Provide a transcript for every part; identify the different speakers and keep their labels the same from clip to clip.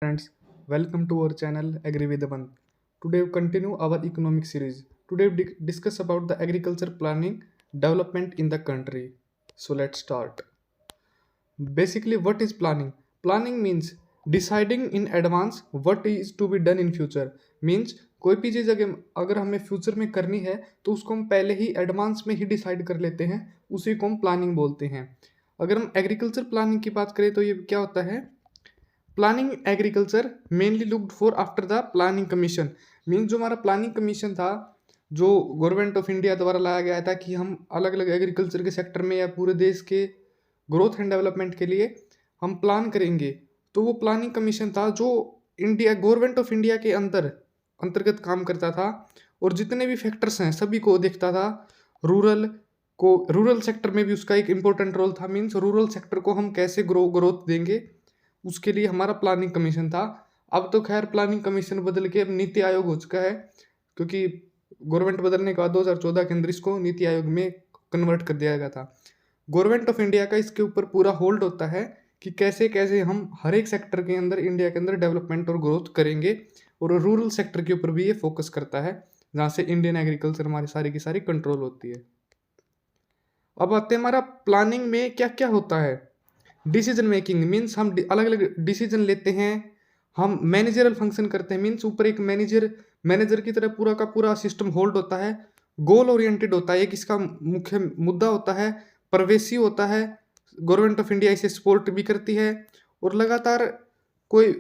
Speaker 1: Friends, welcome to our channel Agri with Aman. Today we continue our economic series. Today we discuss about the agriculture planning development in the country. So let's start. Basically, what is planning? Planning means deciding in advance what is to be done in future. Means कोई भी चीज़ अगर हमें future में करनी है तो उसको हम पहले ही एडवांस में ही डिसाइड कर लेते हैं, उसी को हम प्लानिंग बोलते हैं। अगर हम एग्रीकल्चर प्लानिंग की बात करें तो ये क्या होता है? Planning agriculture mainly looked for after the planning commission. Means जो हमारा प्लानिंग कमीशन था, जो गवर्नमेंट ऑफ इंडिया द्वारा लाया गया था कि हम अलग अलग एग्रीकल्चर के सेक्टर में या पूरे देश के ग्रोथ एंड डेवलपमेंट के लिए हम प्लान करेंगे। तो वो प्लानिंग कमीशन था जो इंडिया गवर्नमेंट ऑफ इंडिया के अंतर्गत काम करता था और जितने भी फैक्टर्स हैं सभी को देखता था। रूरल सेक्टर में भी उसका एक इम्पोर्टेंट रोल था। मीन्स रूरल सेक्टर को हम कैसे ग्रोथ देंगे, उसके लिए हमारा प्लानिंग कमीशन था। अब तो खैर प्लानिंग कमीशन बदल के अब नीति आयोग हो चुका है, क्योंकि गवर्नमेंट बदलने के बाद 2014 के अंदर इसको नीति आयोग में कन्वर्ट कर दिया गया था। गवर्नमेंट ऑफ इंडिया का इसके ऊपर पूरा होल्ड होता है कि कैसे कैसे हम हर एक सेक्टर के अंदर इंडिया के अंदर डेवलपमेंट और ग्रोथ करेंगे, और रूरल सेक्टर के ऊपर भी ये फोकस करता है, जहाँ से इंडियन एग्रीकल्चर हमारी सारी की सारी कंट्रोल होती है। अब आते हैं हमारा प्लानिंग में क्या क्या होता है। डिसीजन मेकिंग मीन्स हम अलग अलग डिसीजन लेते हैं, हम मैनेजरल फंक्शन करते हैं। मीन्स ऊपर एक मैनेजर की तरह पूरा का पूरा सिस्टम होल्ड होता है। गोल ओरिएंटेड होता है, एक इसका मुख्य मुद्दा होता है। परवेसिव होता है, गवर्नमेंट ऑफ इंडिया इसे सपोर्ट भी करती है, और लगातार कोई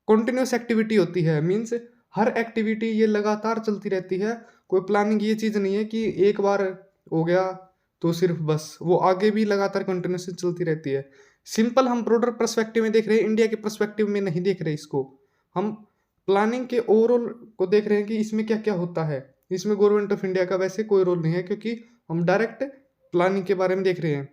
Speaker 1: कॉन्टिन्यूस एक्टिविटी होती है। मीन्स हर एक्टिविटी ये लगातार चलती रहती है। कोई प्लानिंग ये चीज़ नहीं है कि एक बार हो गया तो सिर्फ बस, वो आगे भी लगातार कंटिन्यूसली चलती रहती है। सिंपल हम ब्रॉडर पर्सपेक्टिव में देख रहे हैं, इंडिया के पर्सपेक्टिव में नहीं देख रहे इसको। हम प्लानिंग के ओवरऑल को देख रहे हैं कि इसमें क्या क्या होता है। इसमें गवर्नमेंट ऑफ इंडिया का वैसे कोई रोल नहीं है, क्योंकि हम डायरेक्ट प्लानिंग के बारे में देख रहे हैं।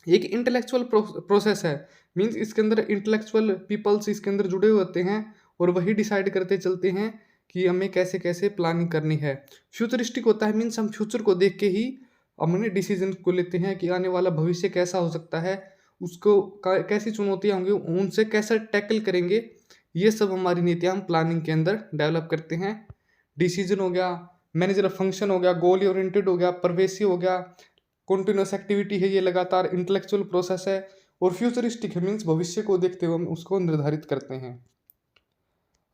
Speaker 1: एक इंटेलेक्चुअल प्रोसेस है। मीन्स इसके अंदर इंटेलेक्चुअल पीपल्स इसके अंदर जुड़े हुए होते हैं और वही डिसाइड करते चलते हैं कि हमें कैसे कैसे प्लानिंग करनी है। फ्यूचरिस्टिक होता है, मीन्स हम फ्यूचर को देख के ही हमने डिसीजन को लेते हैं कि आने वाला भविष्य कैसा हो सकता है, उसको कैसी चुनौतियाँ होंगी, उनसे कैसे टैकल करेंगे। ये सब हमारी नीतियाँ हम प्लानिंग के अंदर डेवलप करते हैं। डिसीजन हो गया, मैनेजर फंक्शन हो गया, गोल ओरिएंटेड हो गया, परवेसिव हो गया, कॉन्टिन्यूस एक्टिविटी है, ये लगातार इंटेलेक्चुअल प्रोसेस है, और फ्यूचरिस्टिक है, मीन्स भविष्य को देखते हुए हम उसको निर्धारित करते हैं।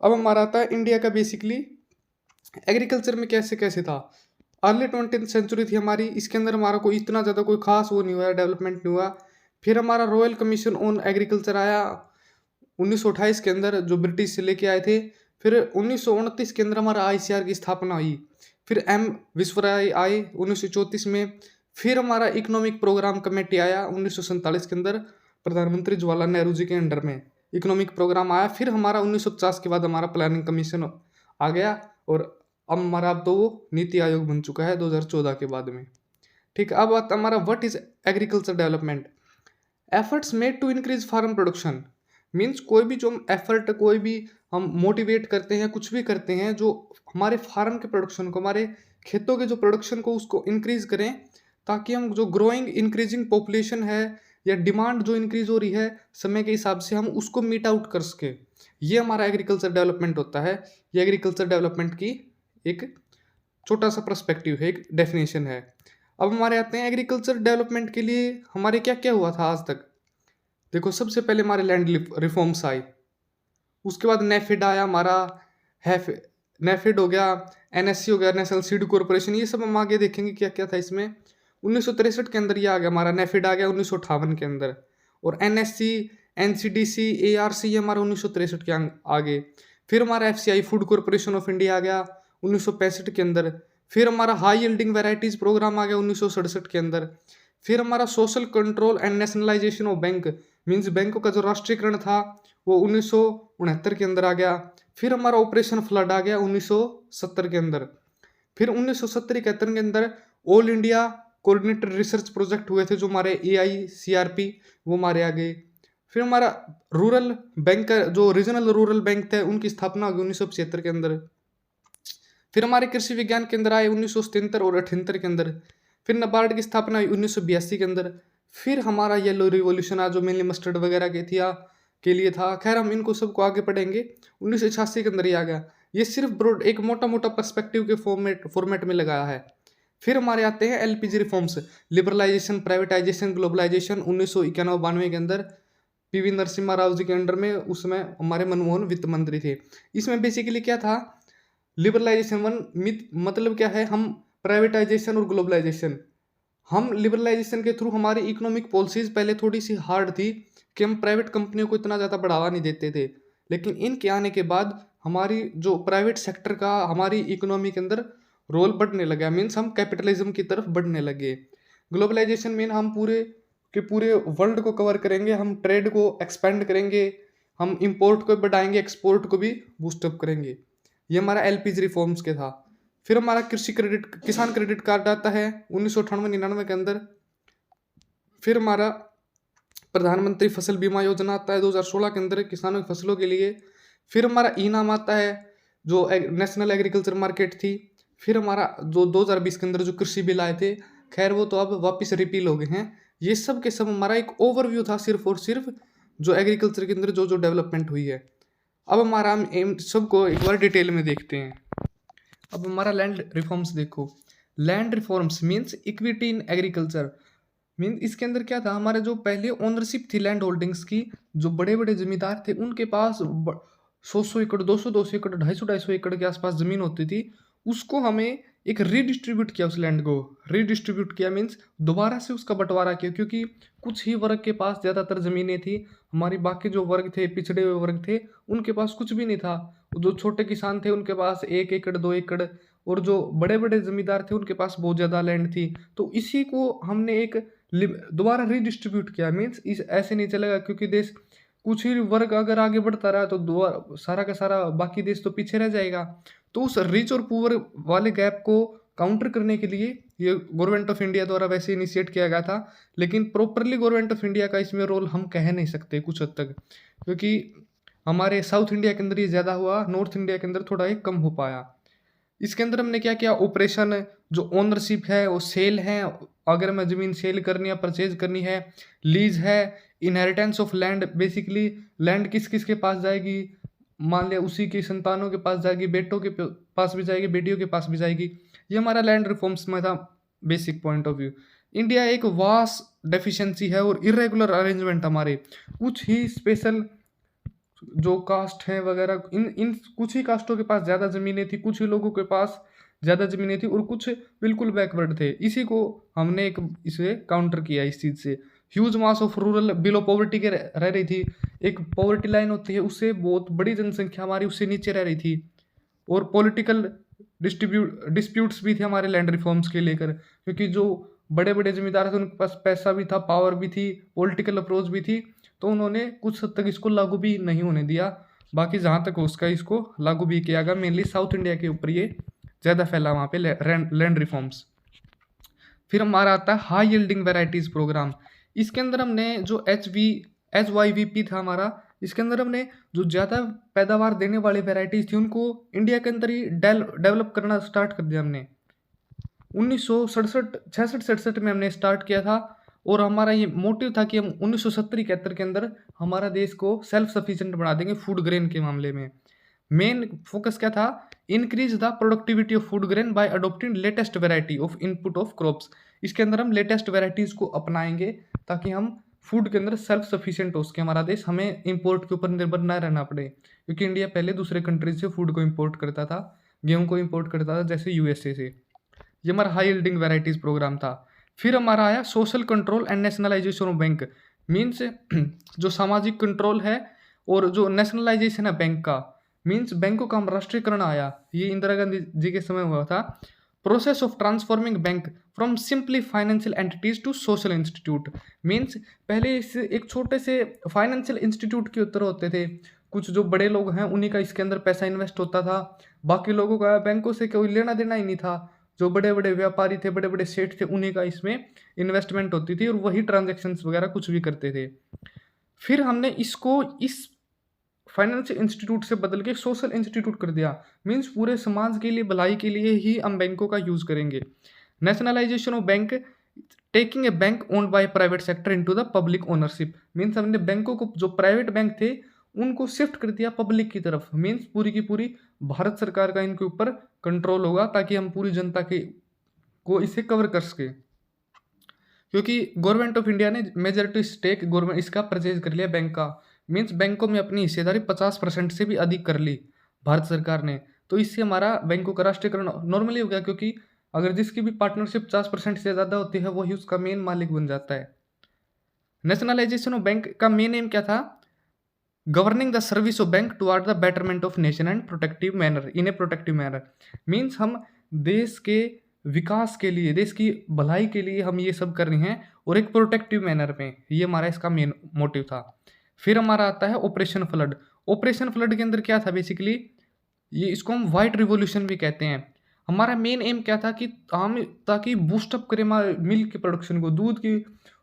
Speaker 1: अब हमारा आता है इंडिया का बेसिकली एग्रीकल्चर में कैसे कैसे था। अर्ली 20th सेंचुरी थी हमारी, इसके अंदर हमारा कोई इतना ज़्यादा कोई खास वो नहीं हुआ, डेवलपमेंट नहीं हुआ। फिर हमारा रॉयल कमीशन ऑन एग्रीकल्चर आया 1928 के अंदर, जो ब्रिटिश से लेके आए थे। फिर 1929 के अंदर हमारा आईसीआर की स्थापना हुई। फिर एम विश्वराय आए 1934 में। फिर हमारा इकोनॉमिक प्रोग्राम कमेटी आया 1947 के अंदर, प्रधानमंत्री जवाहरलाल नेहरू जी के अंडर में इकोनॉमिक प्रोग्राम आया। फिर हमारा 1950 के बाद हमारा प्लानिंग कमीशन आ गया, और अब हमारा अब तो वो नीति आयोग बन चुका है 2014 के बाद में। ठीक, अब आता हमारा what is agriculture development. Efforts made to increase farm production. Means कोई भी जो एफर्ट, कोई भी हम मोटिवेट करते हैं, कुछ भी करते हैं जो हमारे फार्म के प्रोडक्शन को, हमारे खेतों के जो प्रोडक्शन को उसको इंक्रीज करें, ताकि हम जो ग्रोइंग इंक्रीजिंग पॉपुलेशन है या डिमांड जो इंक्रीज हो रही है समय के हिसाब से, हम उसको मीट आउट कर सके। ये हमारा एग्रीकल्चर डेवलपमेंट होता है। ये एग्रीकल्चर डेवलपमेंट की एक छोटा सा पर्सपेक्टिव है, एक डेफिनेशन है। अब हमारे आते हैं एग्रीकल्चर डेवलपमेंट के लिए हमारे क्या क्या हुआ था आज तक। देखो, सबसे पहले हमारे लैंड रिफॉर्म्स आए, उसके बाद नेफेड आया हमारा, नेफेड हो गया, एनएससी हो गया, नेशनल सीड कॉर्पोरेशन। ये सब हम आगे देखेंगे क्या क्या था इसमें। 1963 के अंदर ये आ गया हमारा, नेफेड आ गया 1958 के अंदर, और एनएससी, एनसीडीसी, एआरसी ये हमारा 1963 के आगे। फिर हमारा FCI food corporation of India आ गया 1965 के अंदर। फिर हमारा हाई यील्डिंग वेराइटीज प्रोग्राम आ गया 1967 के अंदर। फिर हमारा social control and nationalisation of bank, means बैंकों का जो राष्ट्रीयकरण था वो 1969 के अंदर आ गया। फिर हमारा ऑपरेशन फ्लड आ गया 1970 के अंदर। फिर 1970-71 के अंदर all India coordinated research project हुए थे, जो हमारे AICRP वो हमारे आ गए। फिर हमारा रूरल बैंक, जो रीजनल रूरल बैंक थे, उनकी स्थापना होगी 1975 के अंदर। फिर हमारे कृषि विज्ञान के अंदर आए 1977 और 78 के अंदर। फिर नाबार्ड की स्थापना हुई 1982 के अंदर। फिर हमारा येलो रिवॉल्यूशन आ, जो मेनली मस्टर्ड वगैरह की थी, के लिए था। खैर हम इनको सबको आगे पढ़ेंगे। 1986 के अंदर ही आ गया। ये सिर्फ ब्रॉड एक मोटा मोटा पर्सपेक्टिव के फॉर्मेट में लगाया है। फिर हमारे आते हैं LPG reforms, liberalisation, privatisation, globalisation. 1991-92 के अंदर पीवी नरसिम्हा राव जी के अंडर में उस समय हमारे मनमोहन वित्त मंत्री थे। इसमें बेसिकली क्या था, लिबरलाइजेशन मतलब क्या है, हम प्राइवेटाइजेशन और ग्लोबलाइजेशन, हम लिबरलाइजेशन के थ्रू हमारी इकोनॉमिक पॉलिसीज पहले थोड़ी सी हार्ड थी कि हम प्राइवेट कंपनियों को इतना ज़्यादा बढ़ावा नहीं देते थे, लेकिन इनके आने के बाद हमारी जो प्राइवेट सेक्टर का हमारी इकोनॉमी के अंदर रोल बढ़ने लगा, मीन्स हम कैपिटलिज्म की तरफ बढ़ने लगे। ग्लोबलाइजेशन मीन हम पूरे के पूरे वर्ल्ड को कवर करेंगे, हम ट्रेड को एक्सपेंड करेंगे, हम इंपोर्ट को बढ़ाएंगे, एक्सपोर्ट को भी बूस्टअप करेंगे। ये हमारा एलपीजी रिफॉर्म्स के था। फिर हमारा किसान क्रेडिट कार्ड आता है 1998-99 के अंदर। फिर हमारा प्रधानमंत्री फसल बीमा योजना आता है 2016 के अंदर किसानों की फसलों के लिए। फिर हमारा इनाम आता है जो नेशनल एग्रीकल्चर मार्केट थी। फिर हमारा जो 2020 के अंदर जो कृषि बिल आए थे, खैर वो तो अब वापस रिपील हो गए हैं। ये सब के सब हमारा एक ओवरव्यू था सिर्फ और सिर्फ जो एग्रीकल्चर के अंदर जो जो डेवलपमेंट हुई है। अब हमारा हम एम सबको एक बार डिटेल में देखते हैं। अब हमारा लैंड रिफॉर्म्स देखो। Land reforms means equity in agriculture, mean इसके अंदर क्या था, हमारे जो पहले ओनरशिप थी लैंड होल्डिंग्स की, जो बड़े बड़े जमींदार थे उनके पास 100 एकड़, 200 एकड़, 250 एकड़ के आसपास ज़मीन होती थी। उसको हमें एक रीडिस्ट्रीब्यूट किया, उस लैंड को रीडिस्ट्रीब्यूट किया मीन्स दोबारा से उसका बंटवारा किया, क्योंकि कुछ ही वर्ग के पास ज़्यादातर ज़मीनें थी। हमारी बाकी जो वर्ग थे, पिछड़े हुए वर्ग थे, उनके पास कुछ भी नहीं था। जो छोटे किसान थे उनके पास 1 एकड़ 2 एकड़, और जो बड़े बड़े जमींदार थे उनके पास बहुत ज़्यादा लैंड थी। तो इसी को हमने एक दोबारा रीडिस्ट्रीब्यूट किया। मीन्स इस ऐसे नहीं चलेगा, क्योंकि देश कुछ ही वर्ग अगर आगे बढ़ता रहा तो दोबारा सारा का सारा बाकी देश तो पीछे रह जाएगा। तो उस रिच और पुअर वाले गैप को काउंटर करने के लिए ये गवर्नमेंट ऑफ इंडिया द्वारा वैसे इनिशिएट किया गया था, लेकिन प्रॉपरली गवर्नमेंट ऑफ इंडिया का इसमें रोल हम कह नहीं सकते कुछ हद तक, क्योंकि हमारे साउथ इंडिया के अंदर ये ज़्यादा हुआ, नॉर्थ इंडिया के अंदर थोड़ा ये कम हो पाया। इसके अंदर हमने क्या किया, ऑपरेशन जो ओनरशिप है वो सेल है, अगर मैं ज़मीन सेल करनी है, परचेज करनी है, लीज है, inheritance of land, basically land किस किस के पास जाएगी, मान लिया उसी की संतानों के पास जाएगी, बेटों के पास भी जाएगी, बेटियों के पास भी जाएगी। ये हमारा लैंड रिफॉर्म्स में था basic point of view. India एक वास्ट डेफिशिएंसी है और इरेगुलर अरेंजमेंट, हमारे कुछ ही स्पेशल जो कास्ट है वगैरह, इन कुछ ही कास्टों के पास ज़्यादा ज़मीनें थी, कुछ ही लोगों के पास ज़्यादा ज़मीनें थी, और कुछ बिल्कुल बैकवर्ड थे। इसी को हमने एक इसे काउंटर किया इस चीज़ से। Huge mass of rural below poverty के रह रही थी, एक पॉवर्टी लाइन होती है उससे बहुत बड़ी जनसंख्या हमारी उससे नीचे रह रही थी। और पॉलिटिकल डिस्प्यूट्स भी थे हमारे लैंड रिफॉर्म्स के लेकर, क्योंकि जो बड़े बड़े जमींदार थे उनके पास पैसा भी था, पावर भी थी, पॉलिटिकल अप्रोच भी थी, तो उन्होंने कुछ हद तक इसको लागू भी नहीं होने दिया। बाकी जहाँ तक हो उसका इसको लागू भी किया गया, मेनली साउथ इंडिया के ऊपर ये ज़्यादा फैला वहाँ पे लैंड रिफॉर्म्स। फिर हमारा आता है हाई यील्डिंग वेराइटीज़ प्रोग्राम। इसके अंदर हमने जो HYVP था हमारा, इसके अंदर हमने जो ज़्यादा पैदावार देने वाली वेराइटीज़ थी उनको इंडिया के अंदर ही डेवलप करना स्टार्ट कर दिया हमने। 1967 में हमने स्टार्ट किया था, और हमारा ये मोटिव था कि हम 1970-71 के अंदर हमारा देश को सेल्फ सफिशिएंट बना देंगे फूड ग्रेन के मामले में। मेन फोकस क्या था, increase the productivity of food grain by adopting latest variety of input of crops. इसके अंदर हम लेटेस्ट वेराइटीज़ को अपनाएंगे ताकि हम फूड के अंदर सेल्फ सफिशिएंट हो सके हमारा देश, हमें इंपोर्ट के ऊपर निर्भर ना रहना पड़े, क्योंकि इंडिया पहले दूसरे कंट्रीज से फूड को इम्पोर्ट करता था, गेहूँ को इम्पोर्ट करता था, जैसे USA से। ये हमारा हाई यील्डिंग वेराइटीज़ प्रोग्राम था। फिर हमारा आया social control and nationalisation of bank, means जो सामाजिक कंट्रोल है और जो नेशनलाइजेशन है बैंक का, मीन्स बैंकों का हम राष्ट्रीयकरण आया, ये इंदिरा गांधी जी के समय हुआ था। Process of transforming bank from simply financial entities to social institute, means पहले इस एक छोटे से फाइनेंशियल इंस्टीट्यूट के उत्तर होते थे, कुछ जो बड़े लोग हैं उन्हीं का इसके अंदर पैसा इन्वेस्ट होता था, बाकी लोगों का बैंकों से कोई लेना देना ही नहीं था। जो बड़े बड़े व्यापारी थे, बड़े बड़े सेठ थे, उन्हीं का इसमें इन्वेस्टमेंट होती थी और वही ट्रांजैक्शंस वगैरह कुछ भी करते थे। फिर हमने इसको इस फाइनेंशियल इंस्टीट्यूट से बदल के सोशल इंस्टीट्यूट कर दिया, मीन्स पूरे समाज के लिए, भलाई के लिए ही हम बैंकों का यूज़ करेंगे। Nationalisation of bank, taking a bank owned by private sector into the public ownership. Means हमने बैंकों को, जो प्राइवेट बैंक थे, उनको शिफ्ट कर दिया पब्लिक की तरफ। मीन्स पूरी की पूरी भारत सरकार का इनके ऊपर कंट्रोल होगा, ताकि हम पूरी जनता के को इसे कवर कर सके। क्योंकि गवर्नमेंट ऑफ इंडिया ने मेजॉरिटी स्टेक गवर्नमेंट इसका परचेज कर लिया बैंक का। मीन्स बैंकों में अपनी हिस्सेदारी 50% से भी अधिक कर ली भारत सरकार ने। तो इससे हमारा बैंकों का राष्ट्रीयकरण नॉर्मली हो गया, क्योंकि अगर जिसकी भी पार्टनरशिप 50% से ज़्यादा होती है, वही उसका मेन मालिक बन जाता है। नेशनलाइजेशन ऑफ बैंक का मेन एम क्या था? Governing the service of bank toward the betterment of nation and protective manner in A protective manner. Means हम देश के विकास के लिए, देश की भलाई के लिए हम ये सब कर रहे हैं, और एक प्रोटेक्टिव मैनर में। ये हमारा इसका मेन मोटिव था। फिर हमारा आता है ऑपरेशन फ्लड। ऑपरेशन फ्लड के अंदर क्या था बेसिकली? ये इसको हम वाइट रिवॉल्यूशन भी कहते हैं। हमारा मेन एम क्या था कि हम ताकि बूस्टअप करें हमारे मिल्क के प्रोडक्शन को, दूध के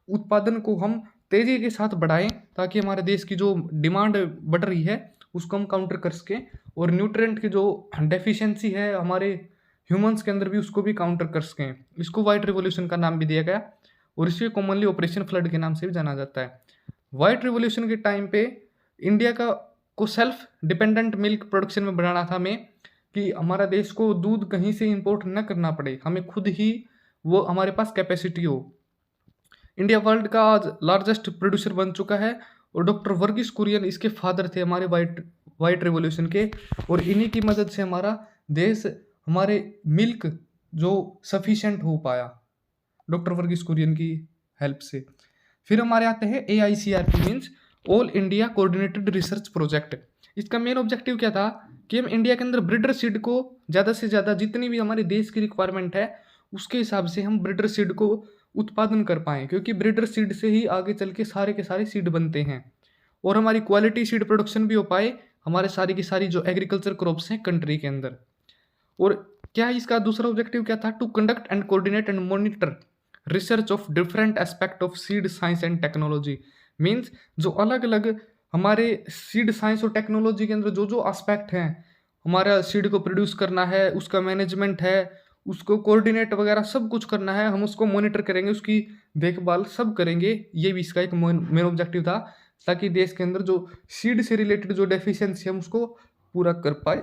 Speaker 1: उत्पादन को हम तेज़ी के साथ बढ़ाएं, ताकि हमारे देश की जो डिमांड बढ़ रही है उसको हम काउंटर कर सकें, और न्यूट्रिएंट की जो डेफिशिएंसी है हमारे ह्यूमंस के अंदर भी, उसको भी काउंटर कर सकें। इसको वाइट रिवॉल्यूशन का नाम भी दिया गया, और इसे कॉमनली ऑपरेशन फ्लड के नाम से भी जाना जाता है। वाइट रिवॉल्यूशन के टाइम पे इंडिया को सेल्फ डिपेंडेंट मिल्क प्रोडक्शन में बढ़ाना था हमें, कि हमारा देश को दूध कहीं से इंपोर्ट न करना पड़े, हमें खुद ही वो हमारे पास कैपेसिटी हो। इंडिया वर्ल्ड का आज लार्जेस्ट प्रोड्यूसर बन चुका है, और डॉक्टर वर्गीस कुरियन इसके फादर थे हमारे वाइट रिवॉल्यूशन के, और इन्हीं की मदद से हमारा देश, हमारे मिल्क जो सफिशिएंट हो पाया, डॉक्टर वर्गीस कुरियन की हेल्प से। फिर हमारे आते हैं AICRP, means all India coordinated research project. इसका मेन ऑब्जेक्टिव क्या था कि हम इंडिया के अंदर ब्रीडर सीड को ज़्यादा से ज़्यादा, जितनी भी हमारे देश की रिक्वायरमेंट है उसके हिसाब से हम ब्रीडर सीड को उत्पादन कर पाएँ, क्योंकि ब्रीडर सीड से ही आगे चल के सारे सीड बनते हैं, और हमारी क्वालिटी सीड प्रोडक्शन भी हो पाए, हमारे सारी की सारी जो एग्रीकल्चर क्रॉप्स हैं कंट्री के अंदर। और क्या इसका दूसरा ऑब्जेक्टिव क्या था? To conduct and coordinate and monitor research of different aspect of seed science and technology. Means जो अलग अलग हमारे सीड साइंस और टेक्नोलॉजी के अंदर जो जो एस्पेक्ट हैं, हमारा सीड को प्रोड्यूस करना है, उसका मैनेजमेंट है, उसको कोऑर्डिनेट वगैरह सब कुछ करना है, हम उसको मॉनिटर करेंगे, उसकी देखभाल सब करेंगे। ये भी इसका एक मेन ऑब्जेक्टिव था, ताकि देश के अंदर जो सीड से रिलेटेड जो डेफिशिएंसी हम उसको पूरा कर पाए,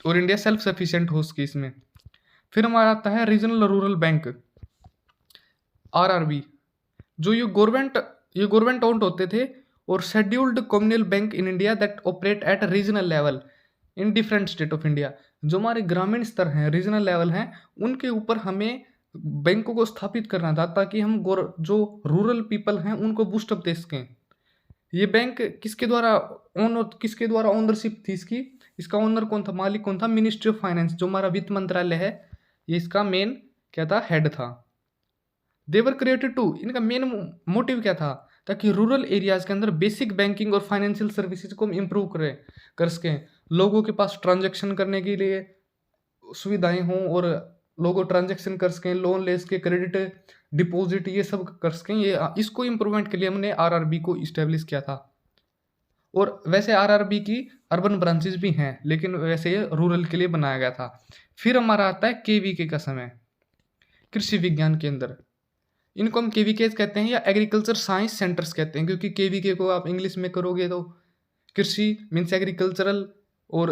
Speaker 1: और इंडिया सेल्फ सफिशिएंट हो सके इसमें। फिर हमारा आता है रीजनल रूरल बैंक, RRB, जो ये गवर्नमेंट ओन्ड होते थे, और scheduled communal bank in India that operate at regional level in different state of India. जो हमारे ग्रामीण स्तर हैं, रीजनल लेवल हैं, उनके ऊपर हमें बैंकों को स्थापित करना था, ताकि हम जो रूरल पीपल हैं उनको बूस्टअप दे सकें। ये बैंक किसके द्वारा ओनरशिप थी इसकी? इसका ओनर कौन था, मालिक कौन था? मिनिस्ट्री ऑफ फाइनेंस, जो हमारा वित्त मंत्रालय है, ये इसका मेन क्या था? हेड था। देवर क्रिएटेड टू, इनका मेन मोटिव क्या था? ताकि रूरल एरियाज के अंदर बेसिक बैंकिंग और फाइनेंशियल सर्विसेज को हम इम्प्रूव कर सकें, लोगों के पास ट्रांजैक्शन करने के लिए सुविधाएं हों, और लोग ट्रांजैक्शन कर सकें, लोन ले सकें, क्रेडिट डिपॉजिट ये सब कर सकें। ये इसको इम्प्रूवमेंट के लिए हमने RRB को इस्टेब्लिश किया था। और वैसे RRB की अर्बन ब्रांचेज भी हैं, लेकिन वैसे ये रूरल के लिए बनाया गया था। फिर हमारा आता है KVK का समय, कृषि विज्ञान केंद्र। इनको हम KVKs कहते हैं, या एग्रीकल्चर साइंस सेंटर्स कहते हैं, क्योंकि KVK को आप इंग्लिश में करोगे तो कृषि मीन्स एग्रीकल्चरल, और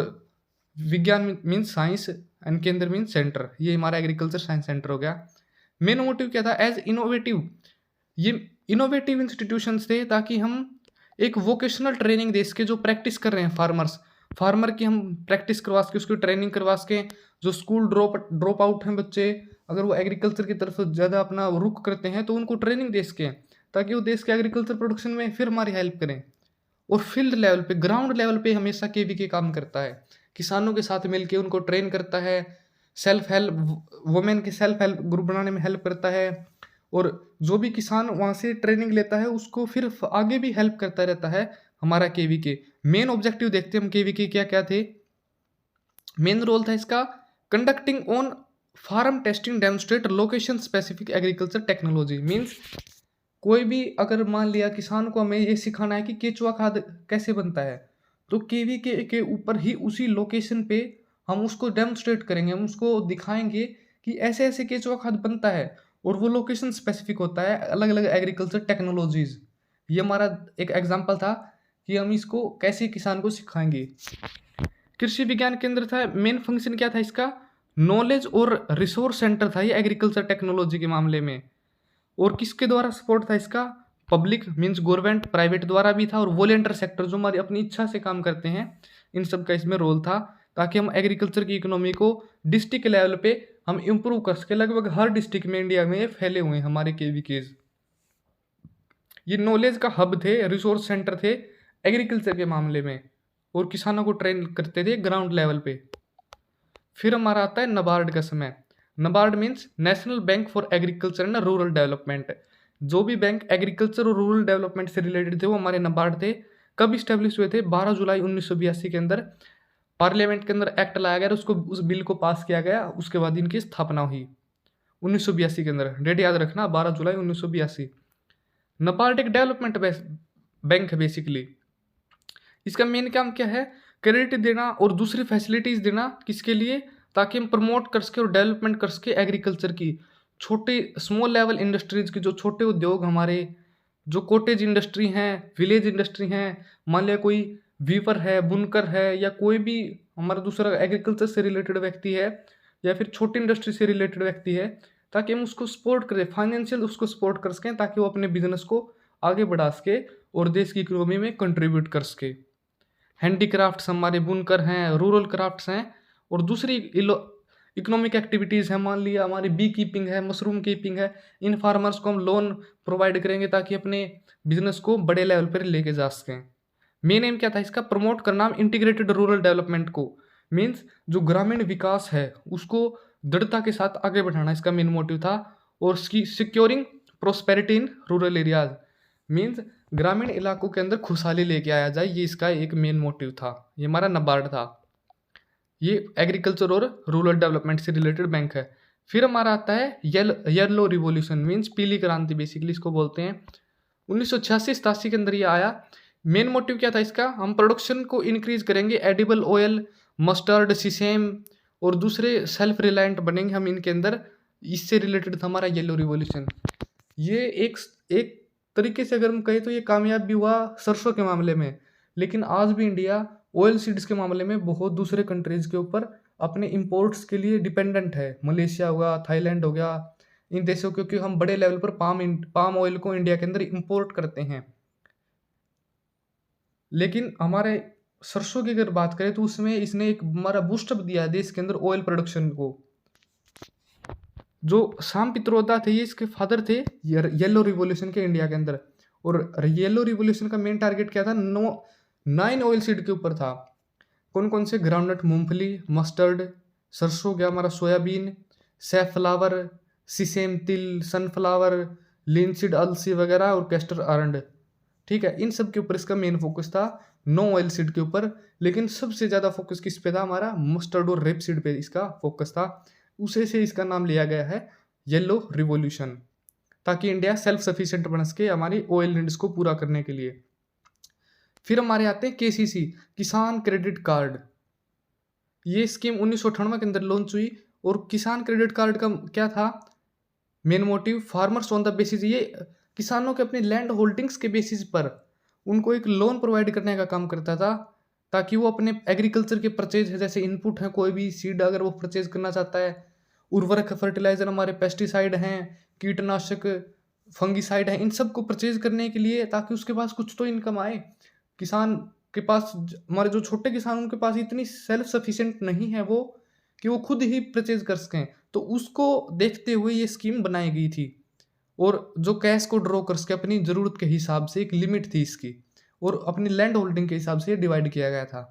Speaker 1: विज्ञान मीन्स साइंस, एंड केंद्र मीन्स सेंटर। ये हमारा एग्रीकल्चर साइंस सेंटर हो गया। मेन मोटिव क्या था? एज इनोवेटिव, ये इनोवेटिव इंस्टीट्यूशंस थे, ताकि हम एक वोकेशनल ट्रेनिंग दे सके, जो प्रैक्टिस कर रहे हैं फार्मर की हम प्रैक्टिस करवा सके, उसकी ट्रेनिंग करवा सके। जो स्कूल ड्रॉप आउट हैं बच्चे, अगर वो एग्रीकल्चर की तरफ ज़्यादा अपना रुख करते हैं, तो उनको ट्रेनिंग दे सकें, ताकि वो देश के एग्रीकल्चर प्रोडक्शन में फिर हमारी हेल्प करें। और फील्ड लेवल पे, ग्राउंड लेवल पे हमेशा KVK काम करता है, किसानों के साथ मिलके उनको ट्रेन करता है, सेल्फ हेल्प वुमेन के सेल्फ हेल्प ग्रुप बनाने में हेल्प करता है, और जो भी किसान वहाँ से ट्रेनिंग लेता है उसको फिर आगे भी हेल्प करता रहता है हमारा KVK। मेन ऑब्जेक्टिव देखते हैं हम KVK क्या क्या थे। मेन रोल था इसका conducting on farm testing demonstrate location specific agriculture technology. Means कोई भी अगर मान लिया किसान को हमें ये सिखाना है कि केचुआ खाद कैसे बनता है, तो KVK के ऊपर ही उसी लोकेशन पे हम उसको डेमोन्स्ट्रेट करेंगे, हम उसको दिखाएंगे कि ऐसे ऐसे केचुआ खाद बनता है, और वो लोकेशन स्पेसिफिक होता है, अलग अलग एग्रीकल्चर टेक्नोलॉजीज। ये हमारा एक एग्जाम्पल था कि हम इसको कैसे किसान को सिखाएंगे। कृषि विज्ञान केंद्र था, मेन फंक्शन क्या था इसका, नॉलेज और रिसोर्स सेंटर था ये एग्रीकल्चर टेक्नोलॉजी के मामले में। और किसके द्वारा सपोर्ट था इसका, पब्लिक मीन्स गवर्नमेंट, प्राइवेट द्वारा भी था, और वॉलेंटियर सेक्टर जो हमारी अपनी इच्छा से काम करते हैं, इन सब का इसमें रोल था, ताकि हम एग्रीकल्चर की इकोनॉमी को डिस्ट्रिक्ट लेवल पे हम इम्प्रूव कर सके। लगभग हर डिस्ट्रिक्ट में इंडिया में ये फैले हुए हैं हमारे केवीकेज। ये नॉलेज का हब थे, रिसोर्स सेंटर थे एग्रीकल्चर के मामले में, और किसानों को ट्रेन करते थे ग्राउंड लेवल पे। फिर हमारा आता है नबार्ड का समय। NABARD means national bank for agriculture and rural development. जो भी बैंक एग्रीकल्चर और रूरल डेवलपमेंट से रिलेटेड थे वो हमारे नबार्ड थे। कब इस्टेब्लिश हुए थे, 12 जुलाई 1982 के अंदर पार्लियामेंट के अंदर एक्ट लाया गया, उसको उस बिल को पास किया गया, उसके बाद इनकी स्थापना हुई 1982 के अंदर। डेट याद रखना, 12 जुलाई 1982। नबार्ड एक डेवलपमेंट बैंक है बेसिकली। इसका मेन काम क्या है, क्रेडिट देना और दूसरी फैसिलिटीज देना, किसके लिए, ताकि हम प्रमोट कर सके और डेवलपमेंट कर सके एग्रीकल्चर की। छोटे स्मॉल लेवल इंडस्ट्रीज की, जो छोटे उद्योग हमारे, जो कॉटेज इंडस्ट्री हैं, विलेज इंडस्ट्री हैं, मान लिया कोई वीवर है, बुनकर है, या कोई भी हमारा दूसरा एग्रीकल्चर से रिलेटेड व्यक्ति है, या फिर छोटी इंडस्ट्री से रिलेटेड व्यक्ति है, ताकि हम उसको सपोर्ट करें, फाइनेंशियल उसको सपोर्ट कर सकें, ताकि वो अपने बिजनेस को आगे बढ़ा सके और देश की इकोनॉमी में कंट्रीब्यूट कर सके। हैंडीक्राफ्ट्स हमारे बुनकर हैं, रूरल क्राफ्ट्स हैं, और दूसरी इकोनॉमिक एक्टिविटीज़ हैं, मान लिया हमारी बी कीपिंग है, मशरूम कीपिंग है। इन फार्मर्स को हम लोन प्रोवाइड करेंगे ताकि अपने बिजनेस को बड़े लेवल पर लेके जा सकें। मेन एम क्या था इसका, प्रमोट करना इंटीग्रेटेड रूरल डेवलपमेंट को, मीन्स जो ग्रामीण विकास है उसको दृढ़ता के साथ आगे बढ़ाना इसका मेन मोटिव था। और securing prosperity in rural areas, means ग्रामीण इलाकों के अंदर खुशहाली लेके आया जाए, ये इसका एक मेन मोटिव था। ये हमारा नबार्ड था, ये एग्रीकल्चर और रूरल डेवलपमेंट से रिलेटेड बैंक है। फिर हमारा आता है येलो रिवॉल्यूशन, मीन्स पीली क्रांति बेसिकली इसको बोलते हैं। 1986-87 के अंदर ये आया। मेन मोटिव क्या था इसका, हम प्रोडक्शन को इंक्रीज करेंगे, एडिबल ऑयल, मस्टर्ड, सीसेम और दूसरे सेल्फ रिलायंट बनेंगे हम इनके अंदर। इससे रिलेटेड था हमारा येलो रिवॉल्यूशन। ये एक तरीके से अगर हम कहें तो ये कामयाब भी हुआ सरसों के मामले में, लेकिन आज भी इंडिया ऑयल सीड्स के मामले में बहुत दूसरे कंट्रीज के ऊपर अपने इंपोर्ट्स के लिए डिपेंडेंट है। मलेशिया हो गया, थाईलैंड हो गया, इन देशों, क्योंकि हम बड़े लेवल पर पाम ऑयल को इंडिया के अंदर इंपोर्ट करते हैं। लेकिन हमारे सरसों की अगर बात करें तो उसमें इसने एक हमारा बूस्टअप दिया है देश के अंदर ऑयल प्रोडक्शन को। जो शाम पित्रोदा थे ये इसके फादर थे येलो रिवॉल्यूशन के इंडिया के अंदर। और येलो रिवॉल्यूशन का मेन टारगेट क्या था, 9 ऑयल सीड के ऊपर था। कौन कौन से, ग्राउंडनट मूंगफली, मस्टर्ड, सरसों गया हमारा, सोयाबीन, सैफलावर, सीसेम तिल, सनफ्लावर, लिनसीड अलसी वगैरह, और कैस्टर आरंड। ठीक है, इन सब के ऊपर इसका मेन फोकस था, 9 ऑयल सीड के ऊपर। लेकिन सबसे ज़्यादा फोकस किस पे था, हमारा मस्टर्ड और रेप सीड पे इसका फोकस था। उसे से इसका नाम लिया गया है येलो रिवॉल्यूशन, ताकि इंडिया सेल्फ सफिशिएंट बन सके हमारी ऑयल नीड्स को पूरा करने के लिए। फिर हमारे आते हैं केसीसी, किसान क्रेडिट कार्ड। ये स्कीम 1998 के अंदर लॉन्च हुई। और किसान क्रेडिट कार्ड का क्या था main motive, farmers on the basis, ये किसानों के अपने लैंड होल्डिंग्स के बेसिस पर उनको एक लोन प्रोवाइड करने का काम करता था, ताकि वो अपने एग्रीकल्चर के परचेज है, जैसे इनपुट है, कोई भी सीड अगर वो परचेज करना चाहता है, उर्वरक, फर्टिलाइजर, हमारे पेस्टिसाइड हैं, कीटनाशक, फंगिसाइड हैं, इन सब को परचेज करने के लिए, ताकि उसके पास कुछ तो इनकम आए। किसान के पास, हमारे जो छोटे किसान, उनके पास इतनी सेल्फ सफिशिएंट नहीं है वो कि वो खुद ही परचेज कर सकें। तो उसको देखते हुए ये स्कीम बनाई गई थी। और जो कैश को ड्रॉ कर सके अपनी ज़रूरत के हिसाब से, एक लिमिट थी इसकी, और अपनी लैंड होल्डिंग के हिसाब से डिवाइड किया गया था।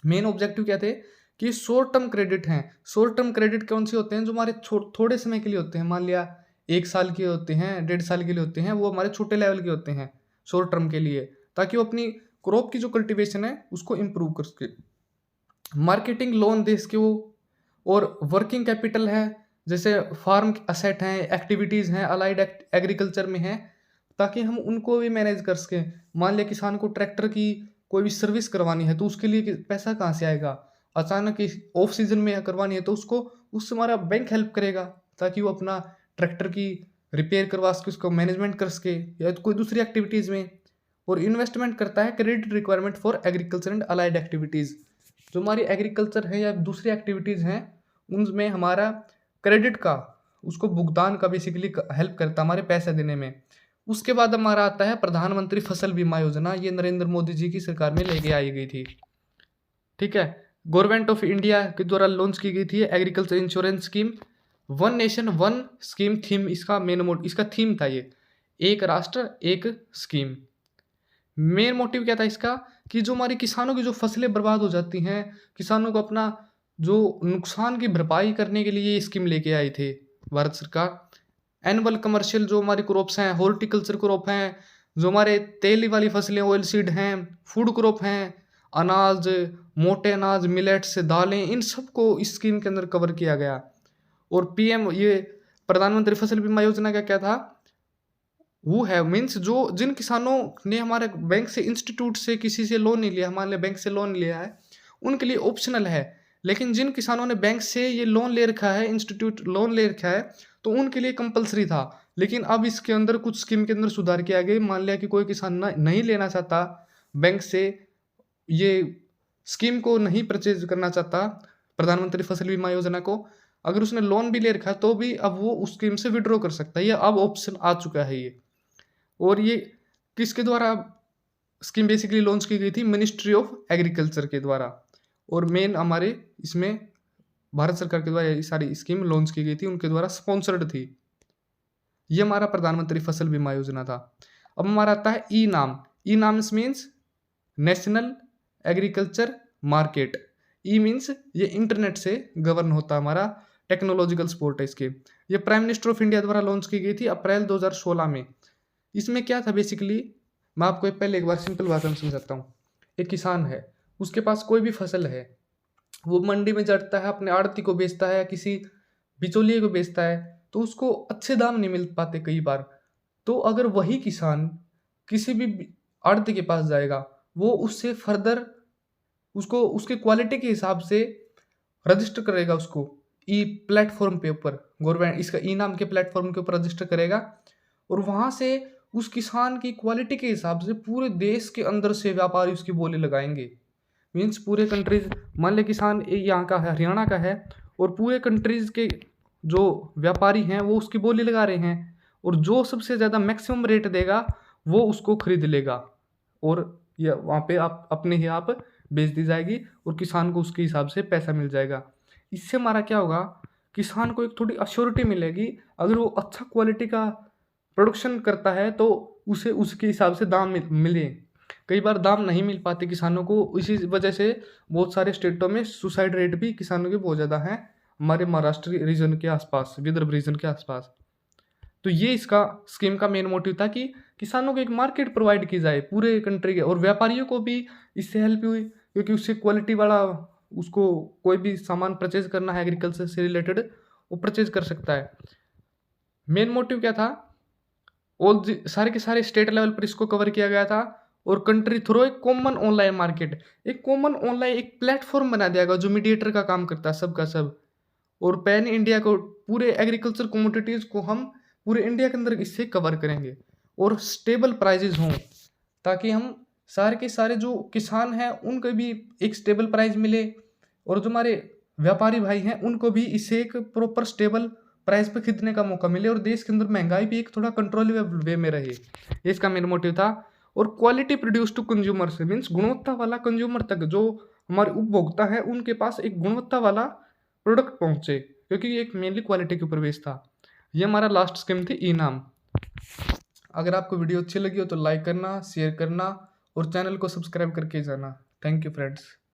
Speaker 1: मेन ऑब्जेक्टिव क्या थे कि शॉर्ट टर्म क्रेडिट हैं। शॉर्ट टर्म क्रेडिट कौन से होते हैं, जो हमारे थोड़े समय के लिए होते हैं, मान लिया 1 साल के होते हैं, 1.5 साल के लिए होते हैं, वो हमारे छोटे लेवल के होते हैं शॉर्ट टर्म के लिए, ताकि वो अपनी क्रॉप की जो कल्टीवेशन है उसको इम्प्रूव कर सके। मार्केटिंग लोन दे सके वो। और वर्किंग कैपिटल है, जैसे फार्म असेट हैं, एक्टिविटीज़ हैं, अलाइड एग्रीकल्चर में हैं, ताकि हम उनको भी मैनेज कर सकें। मान लिया किसान को ट्रैक्टर की कोई भी सर्विस करवानी है, तो उसके लिए पैसा कहाँ से आएगा, अचानक ऑफ सीजन में करवानी है, तो उससे हमारा बैंक हेल्प करेगा, ताकि वो अपना ट्रैक्टर की रिपेयर करवा सके, उसको मैनेजमेंट कर सके या तो कोई दूसरी एक्टिविटीज़ में। और इन्वेस्टमेंट करता है credit requirement for agriculture and allied activities, जो हमारी एग्रीकल्चर है या दूसरी एक्टिविटीज़ हैं उनमें हमारा क्रेडिट का, उसको भुगतान का बेसिकली हेल्प करता है हमारे पैसे देने में। उसके बाद हमारा आता है प्रधानमंत्री फसल बीमा योजना, ये नरेंद्र मोदी जी की सरकार में लेके आई गई थी। ठीक है, गवर्नमेंट ऑफ इंडिया के द्वारा लॉन्च की गई थी agriculture insurance scheme. One nation one scheme theme इसका इसका थीम था ये, एक राष्ट्र एक स्कीम। मेन मोटिव क्या था इसका कि जो हमारी किसानों की जो फसलें बर्बाद हो जाती हैं, किसानों को अपना जो नुकसान की भरपाई करने के लिए ये स्कीम लेके आई थी भारत सरकार। एनुअल कमर्शियल जो हमारी क्रॉप्स हैं, हॉर्टिकल्चर क्रॉप हैं, जो हमारे तेल वाली फसलें ऑयल सीड हैं, फूड क्रॉप हैं, अनाज, मोटे अनाज, मिलेट्स, दालें, इन सबको इस स्कीम के अंदर कवर किया गया। और पीएम ये प्रधानमंत्री फसल बीमा योजना का क्या था, वो है मीन्स जो जिन किसानों ने हमारे बैंक से, इंस्टीट्यूट से, किसी से लोन नहीं लिया, हमारे बैंक से लोन लिया है, उनके लिए ऑप्शनल है। लेकिन जिन किसानों ने बैंक से ये लोन ले रखा है, इंस्टीट्यूट लोन ले रखा है, तो उनके लिए कंपलसरी था। लेकिन अब इसके अंदर कुछ स्कीम के अंदर सुधार किया गया। मान लिया कि कोई किसान नहीं लेना चाहता बैंक से, ये स्कीम को नहीं परचेज करना चाहता प्रधानमंत्री फसल बीमा योजना को, अगर उसने लोन भी ले रखा है तो भी अब वो उस स्कीम से विड्रॉ कर सकता है। ये अब ऑप्शन आ चुका है ये। और ये किसके द्वारा स्कीम बेसिकली लॉन्च की गई थी, मिनिस्ट्री ऑफ एग्रीकल्चर के द्वारा। और मेन हमारे इसमें भारत सरकार के द्वारा ये सारी स्कीम लॉन्च की गई थी, उनके द्वारा स्पॉन्सर्ड थी। ये हमारा प्रधानमंत्री फसल बीमा योजना था। अब हमारा आता है ई नाम। ई नाम means national agriculture market. E means ये इंटरनेट से गवर्न होता है, हमारा टेक्नोलॉजिकल सपोर्ट है इसके। ये प्राइम मिनिस्टर ऑफ इंडिया द्वारा लॉन्च की गई थी अप्रैल 2016 में। इसमें क्या था बेसिकली, मैं आपको पहले एक बार सिंपल भाषा में समझाता हूँ। एक किसान है, उसके पास कोई भी फसल है, वो मंडी में जाता है, अपने आड़ती को बेचता है, किसी बिचौलिए को बेचता है, तो उसको अच्छे दाम नहीं मिल पाते कई बार। तो अगर वही किसान किसी भी आड़ती के पास जाएगा, वो उससे फर्दर उसको उसके क्वालिटी के हिसाब से रजिस्टर करेगा, उसको ई प्लेटफॉर्म पे ऊपर, गवर्नमेंट इसका ई नाम के प्लेटफॉर्म के ऊपर रजिस्टर करेगा। और वहाँ से उस किसान की क्वालिटी के हिसाब से पूरे देश के अंदर से व्यापारी उसकी बोली लगाएंगे। मीन्स पूरे कंट्रीज, मान ले किसान यहाँ का है, हरियाणा का है, और पूरे कंट्रीज के जो व्यापारी हैं वो उसकी बोली लगा रहे हैं, और जो सबसे ज़्यादा मैक्सिमम रेट देगा वो उसको खरीद लेगा, और या वहाँ पे आप अपने ही आप बेच दी जाएगी, और किसान को उसके हिसाब से पैसा मिल जाएगा। इससे हमारा क्या होगा, किसान को एक थोड़ी अश्योरिटी मिलेगी। अगर वो अच्छा क्वालिटी का प्रोडक्शन करता है तो उसे उसके हिसाब से दाम मिले। कई बार दाम नहीं मिल पाते किसानों को, इसी वजह से बहुत सारे स्टेटों में सुसाइड रेट भी किसानों के बहुत ज़्यादा हैं, हमारे महाराष्ट्र रीजन के आसपास, विदर्भ रीजन के आसपास। तो ये इसका स्कीम का मेन मोटिव था कि किसानों को एक मार्केट प्रोवाइड की जाए पूरे कंट्री के, और व्यापारियों को भी इससे हेल्प हुई, क्योंकि उससे क्वालिटी वाला, उसको कोई भी सामान परचेज करना है एग्रीकल्चर से रिलेटेड, वो परचेज कर सकता है। मेन मोटिव क्या था, सारे के सारे स्टेट लेवल पर इसको कवर किया गया था, और कंट्री थ्रू एक कॉमन ऑनलाइन मार्केट, एक कॉमन ऑनलाइन एक प्लेटफॉर्म बना दिया गया जो मीडिएटर का काम करता है सबका सब। और पैन इंडिया को, पूरे एग्रीकल्चर कमोडिटीज़ को हम पूरे इंडिया के अंदर इससे कवर करेंगे, और स्टेबल प्राइजेज हों, ताकि हम सारे के सारे जो किसान हैं उनको भी एक स्टेबल प्राइस मिले, और जो हमारे व्यापारी भाई हैं उनको भी इससे एक प्रॉपर स्टेबल प्राइस पे खरीदने का मौका मिले, और देश के अंदर महंगाई भी एक थोड़ा कंट्रोल वे में रहे। ये इसका मेन मोटिव था। और क्वालिटी प्रोड्यूस टू कंज्यूमर से मीन्स गुणवत्ता वाला कंज्यूमर तक, जो हमारे उपभोक्ता है उनके पास एक गुणवत्ता वाला प्रोडक्ट पहुंचे, क्योंकि ये एक मेनली क्वालिटी के ऊपर बेस्ड था। ये हमारा लास्ट स्कीम थी ई नाम। अगर आपको वीडियो अच्छी लगी हो तो लाइक करना, शेयर करना, और चैनल को सब्सक्राइब करके जाना। Thank you friends.